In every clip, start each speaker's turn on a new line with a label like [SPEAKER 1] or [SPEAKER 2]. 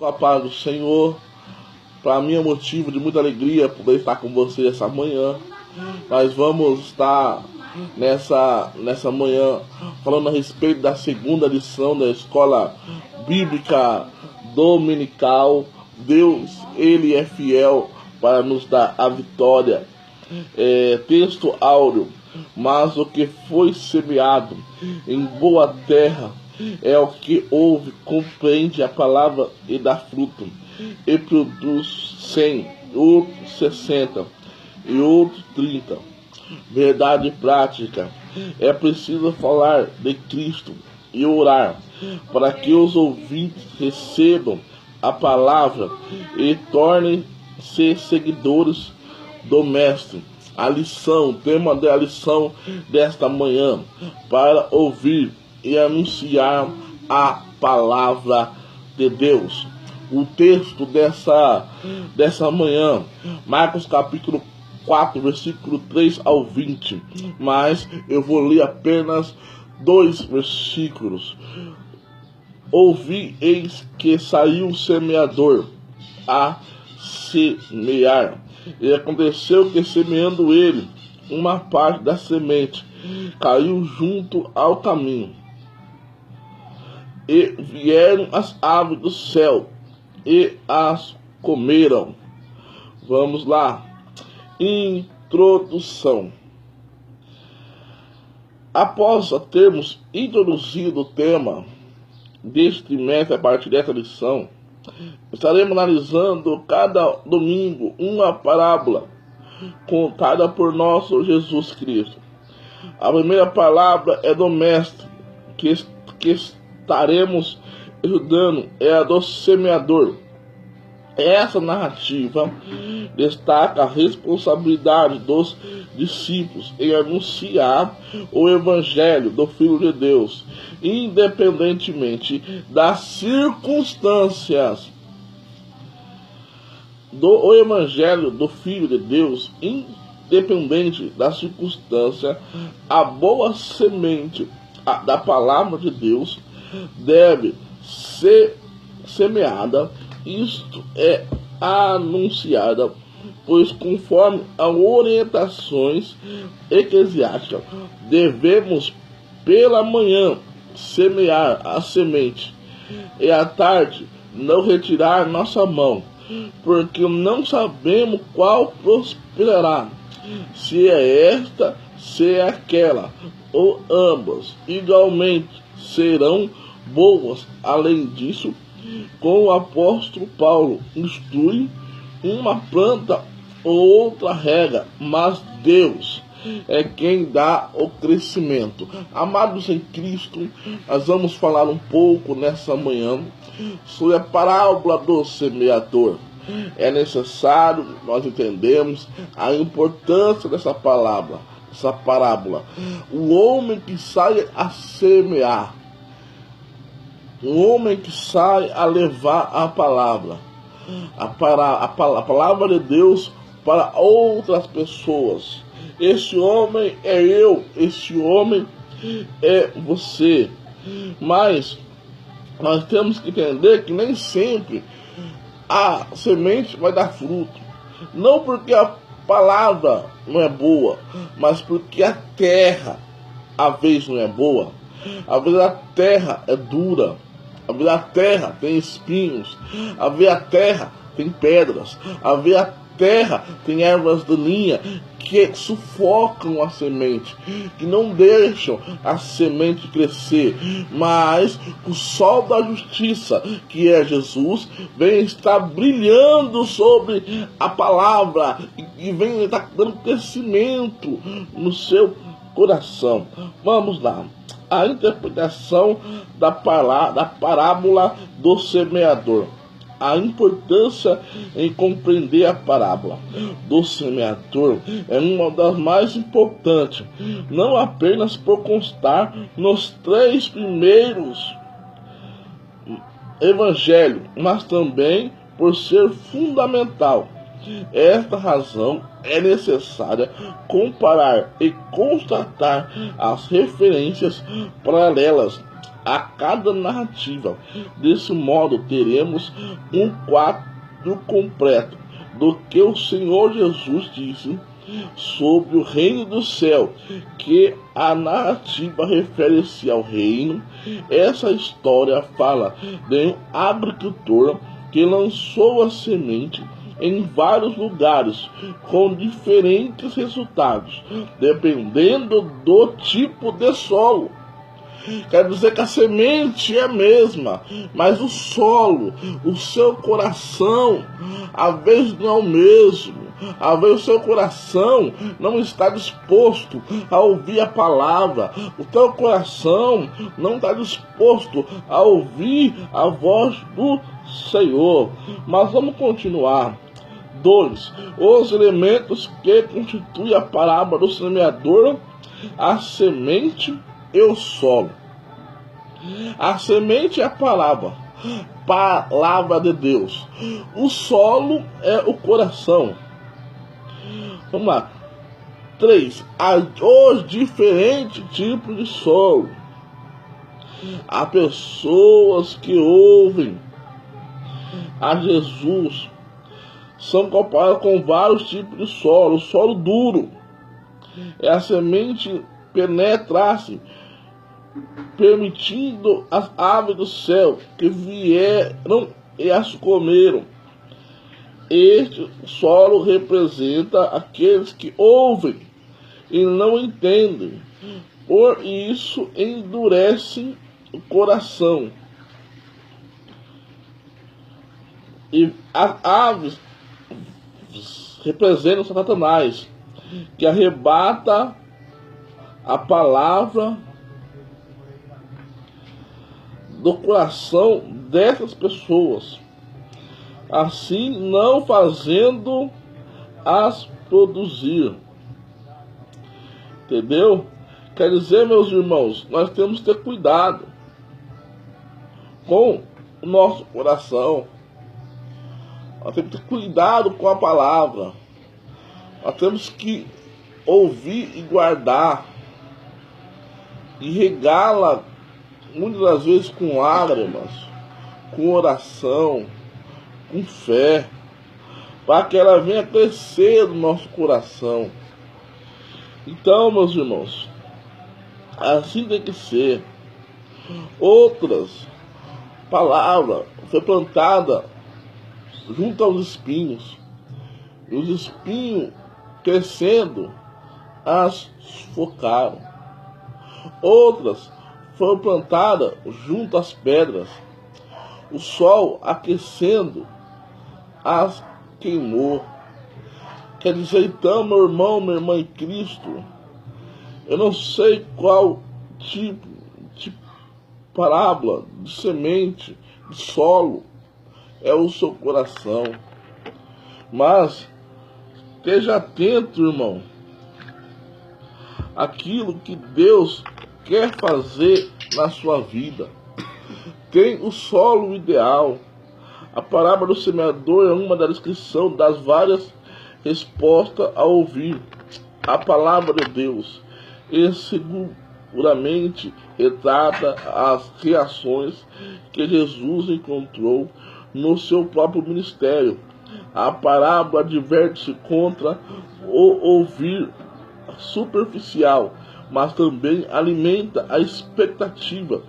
[SPEAKER 1] Com a paz do Senhor. Para mim é motivo de muita alegria poder estar com você essa manhã. Nós vamos estar nessa manhã falando a respeito da segunda lição da Escola Bíblica Dominical. Deus, Ele é fiel para nos dar a vitória. Texto áureo. Mas o que foi semeado em boa terra é o que ouve, compreende a palavra e dá fruto, e produz 100, outro 60 e outro 30. Verdade prática. É preciso falar de Cristo e orar para que os ouvintes recebam a palavra e tornem-se seguidores do Mestre. A lição, o tema da lição desta manhã, para ouvir e anunciar a palavra de Deus. O texto dessa manhã, Marcos capítulo 4, versículo 3 ao 20. Mas eu vou ler apenas 2 versículos. Ouvi, eis que saiu o semeador a semear. E aconteceu que, semeando ele, uma parte da semente caiu junto ao caminho. E vieram as aves do céu e as comeram. Vamos lá. Introdução. Após termos introduzido o tema deste trimestre a partir dessa lição, estaremos analisando cada domingo uma parábola contada por nosso Jesus Cristo. A primeira palavra é do Mestre, que estaremos estudando, é a do semeador. Essa narrativa destaca a responsabilidade dos discípulos em anunciar o Evangelho do Filho de Deus, independentemente das circunstâncias. O Evangelho do Filho de Deus, independente da circunstância, a boa semente da palavra de Deus deve ser semeada. Isto é anunciada, pois conforme as orientações eclesiásticas, devemos pela manhã semear a semente e à tarde não retirar nossa mão, porque não sabemos qual prosperará, se é esta, se é aquela, ou ambas igualmente serão boas. Além disso, com o apóstolo Paulo, instrui uma planta ou outra rega, mas Deus é quem dá o crescimento. Amados em Cristo, nós vamos falar um pouco nessa manhã sobre a parábola do semeador. É necessário nós entendermos a importância dessa palavra, essa parábola. O homem que sai a semear, o homem que sai a levar a palavra, a palavra de Deus para outras pessoas. Esse homem é eu, esse homem é você. Mas nós temos que entender que nem sempre a semente vai dar fruto. Não porque a palavra não é boa, mas porque a terra, às vezes, não é boa. Às vezes a terra é dura. Às vezes a terra tem espinhos. Às vezes a terra tem pedras. Às vezes a terra tem ervas daninhas que sufocam a semente, que não deixam a semente crescer. Mas o sol da justiça, que é Jesus, vem estar brilhando sobre a palavra e vem estar dando crescimento no seu coração. Vamos lá. A interpretação da parábola do semeador. A importância em compreender a parábola do semeador é uma das mais importantes, não apenas por constar nos 3 primeiros evangelhos, mas também por ser fundamental. Esta razão é necessária comparar e constatar as referências paralelas a cada narrativa. Desse modo, teremos um quadro completo do que o Senhor Jesus disse sobre o reino do céu, que a narrativa refere-se ao reino. Essa história fala de um agricultor que lançou a semente em vários lugares, com diferentes resultados, dependendo do tipo de solo. Quer dizer que a semente é a mesma, mas o solo, o seu coração, às vezes não é o mesmo. Às vezes o seu coração não está disposto a ouvir a palavra. O teu coração não está disposto a ouvir a voz do Senhor. Mas vamos continuar. 2. Os elementos que constituem a parábola do semeador: a semente e o solo. A semente é a palavra de Deus. O solo é o coração. Vamos lá. 3. Os diferentes tipos de solo. Há pessoas que ouvem a Jesus, são comparadas com vários tipos de solo. O solo duro é a semente penetrasse, permitindo as aves do céu que vieram e as comeram. Este solo representa aqueles que ouvem e não entendem, por isso endurecem o coração. E as aves representam Satanás, que arrebata a palavra do coração dessas pessoas, assim não fazendo as produzir. Entendeu? Quer dizer, meus irmãos, nós temos que ter cuidado com o nosso coração. Nós temos que ter cuidado com a palavra. Nós temos que ouvir e guardar e regá-la muitas das vezes com lágrimas, com oração, com fé, para que ela venha crescer no nosso coração. Então, meus irmãos, assim tem que ser. Outras palavras foi plantada junto aos espinhos, e os espinhos crescendo as sufocaram. Outras foram plantadas junto às pedras, o sol aquecendo as queimou. Quer dizer, então, meu irmão, minha irmã em Cristo, eu não sei qual tipo de parábola, de semente, de solo é o seu coração, mas esteja atento, irmão, aquilo que Deus quer fazer na sua vida. Tem o solo ideal. A parábola do semeador é uma da descrição das várias respostas a ouvir a palavra de Deus. E seguramente retrata as reações que Jesus encontrou no seu próprio ministério. A parábola adverte-se contra o ouvir superficial, mas também alimenta a expectativa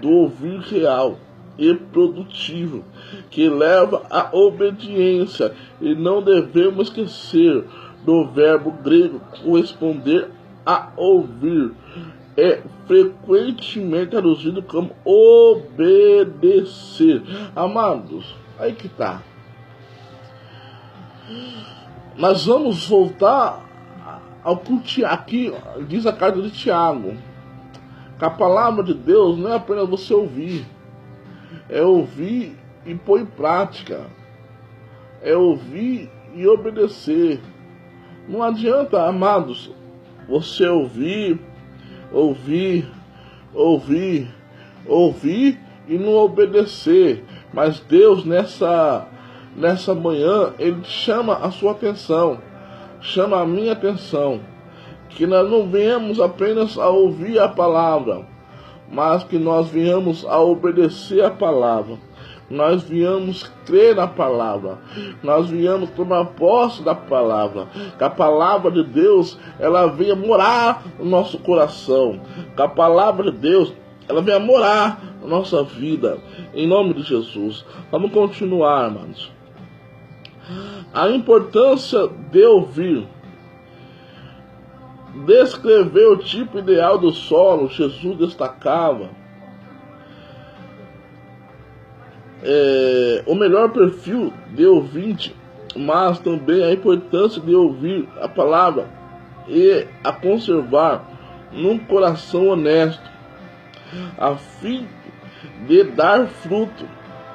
[SPEAKER 1] do ouvir real e produtivo, que leva à obediência. E não devemos esquecer do verbo grego corresponder a ouvir. É frequentemente traduzido como obedecer. Amados, aí que tá. Nós vamos voltar ao que aqui diz a carta de Tiago, que a palavra de Deus não é apenas você ouvir, é ouvir e pôr em prática, é ouvir e obedecer. Não adianta, amados, você ouvir e não obedecer. Mas Deus nessa manhã, Ele chama a sua atenção, chama a minha atenção, que nós não venhamos apenas a ouvir a palavra, mas que nós venhamos a obedecer a palavra, nós viemos crer na palavra, nós viemos tomar posse da palavra, que a palavra de Deus, ela venha morar no nosso coração, que a palavra de Deus, ela venha morar na nossa vida, em nome de Jesus. Vamos continuar, amados. A importância de ouvir. Descrever o tipo ideal do solo, Jesus destacava o melhor perfil de ouvinte, mas também a importância de ouvir a palavra e a conservar num coração honesto, a fim de dar fruto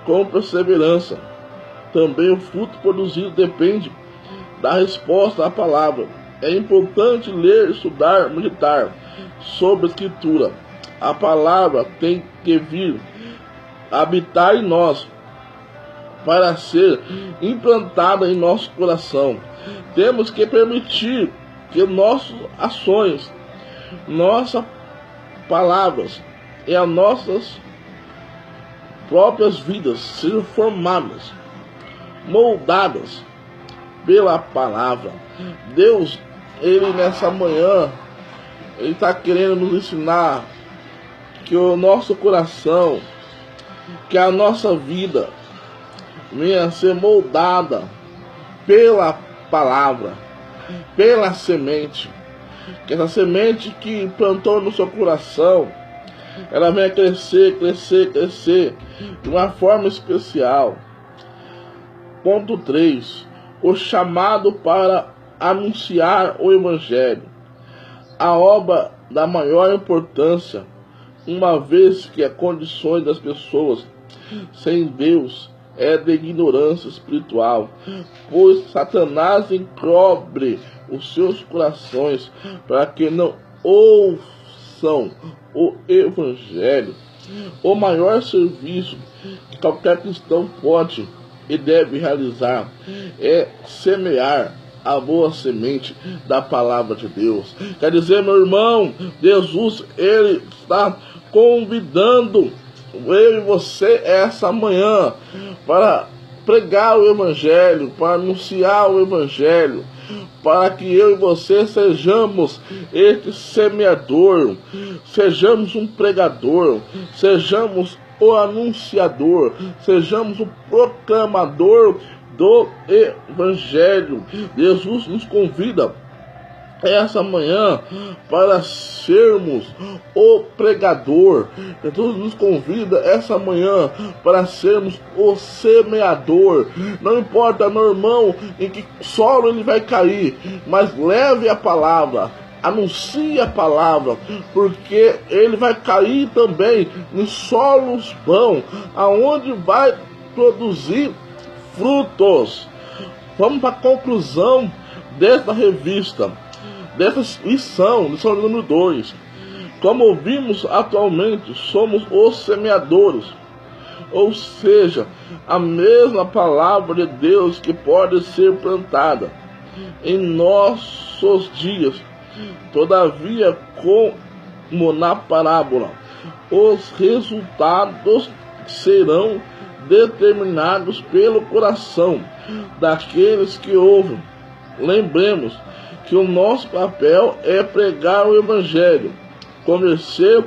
[SPEAKER 1] com perseverança. Também o fruto produzido depende da resposta à palavra. É importante ler, estudar, meditar sobre a Escritura. A palavra tem que vir habitar em nós para ser implantada em nosso coração. Temos que permitir que nossas ações, nossas palavras e as nossas próprias vidas sejam formadas, moldadas pela palavra. Deus, Ele nessa manhã, Ele está querendo nos ensinar que o nosso coração, que a nossa vida venha a ser moldada pela palavra, pela semente. Que essa semente que plantou no seu coração, ela venha crescer, crescer, crescer de uma forma especial. Ponto 3. O chamado para anunciar o Evangelho. A obra da maior importância, uma vez que as condições das pessoas sem Deus é de ignorância espiritual, pois Satanás encobre os seus corações para que não ouçam o Evangelho. O maior serviço que qualquer cristão pode e deve realizar é semear a boa semente da palavra de Deus. Quer dizer, meu irmão, Jesus, Ele está convidando eu e você essa manhã para pregar o Evangelho, para anunciar o Evangelho, para que eu e você sejamos este semeador, sejamos um pregador, sejamos o anunciador, sejamos o proclamador do Evangelho. Jesus nos convida essa manhã para sermos o pregador. Jesus nos convida essa manhã para sermos o semeador. Não importa, meu irmão, em que solo ele vai cair, mas leve a palavra, anuncie a palavra, porque ele vai cair também em solos bons, aonde vai produzir frutos. Vamos para a conclusão desta revista, dessa lição número 2. Como ouvimos atualmente, somos os semeadores, ou seja, a mesma palavra de Deus que pode ser plantada em nossos dias. Todavia, como na parábola, os resultados serão determinados pelo coração daqueles que ouvem. Lembremos que o nosso papel é pregar o Evangelho, convencer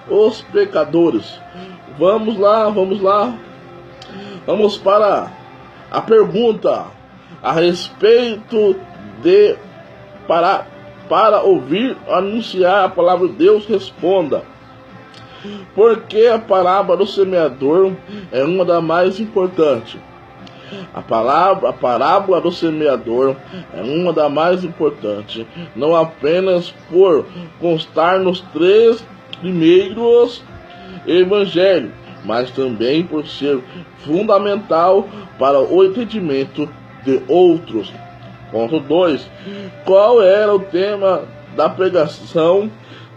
[SPEAKER 1] os pecadores. Vamos lá. Vamos para a pergunta a respeito de para ouvir, anunciar a palavra de Deus. Responda. Porque a parábola do semeador é uma das mais importantes. A parábola do semeador é uma das mais importantes, não apenas por constar nos 3 primeiros evangelhos, mas também por ser fundamental para o entendimento de outros. Ponto 2. Qual era o tema da pregação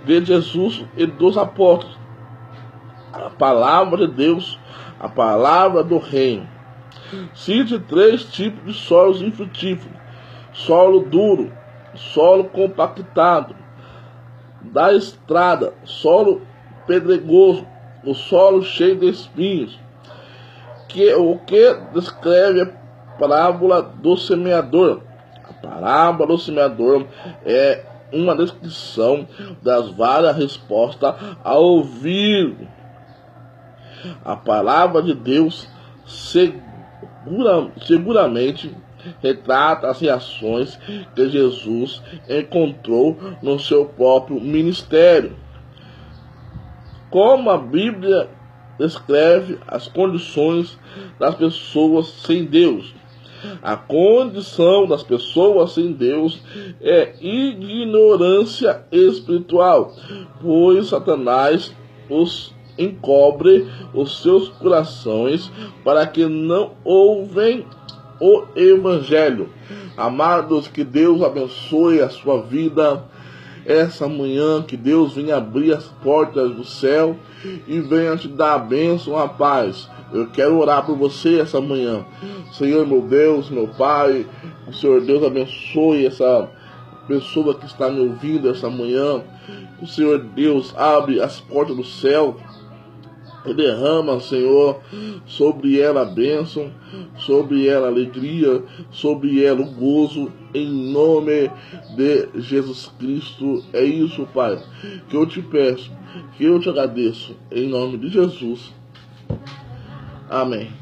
[SPEAKER 1] de Jesus e dos apóstolos? A palavra de Deus, a palavra do reino. Cite 3 tipos de solos infrutíferos: solo duro, solo compactado, da estrada, solo pedregoso, o solo cheio de espinhos, o que descreve a parábola do semeador. A parábola do semeador é uma descrição das várias respostas a ouvir. A palavra de Deus seguramente retrata as reações que Jesus encontrou no seu próprio ministério. Como a Bíblia descreve as condições das pessoas sem Deus. A condição das pessoas sem Deus é ignorância espiritual, pois Satanás os encobre os seus corações para que não ouvem o Evangelho. Amados, que Deus abençoe a sua vida essa manhã, que Deus venha abrir as portas do céu e venha te dar a bênção, a paz. Eu quero orar por você essa manhã. Senhor, meu Deus, meu Pai, o Senhor Deus abençoe essa pessoa que está me ouvindo essa manhã. O Senhor Deus abre as portas do céu e derrama, Senhor, sobre ela a bênção, sobre ela a alegria, sobre ela o gozo, em nome de Jesus Cristo. É isso, Pai, que eu te peço, que eu te agradeço, em nome de Jesus. Amém.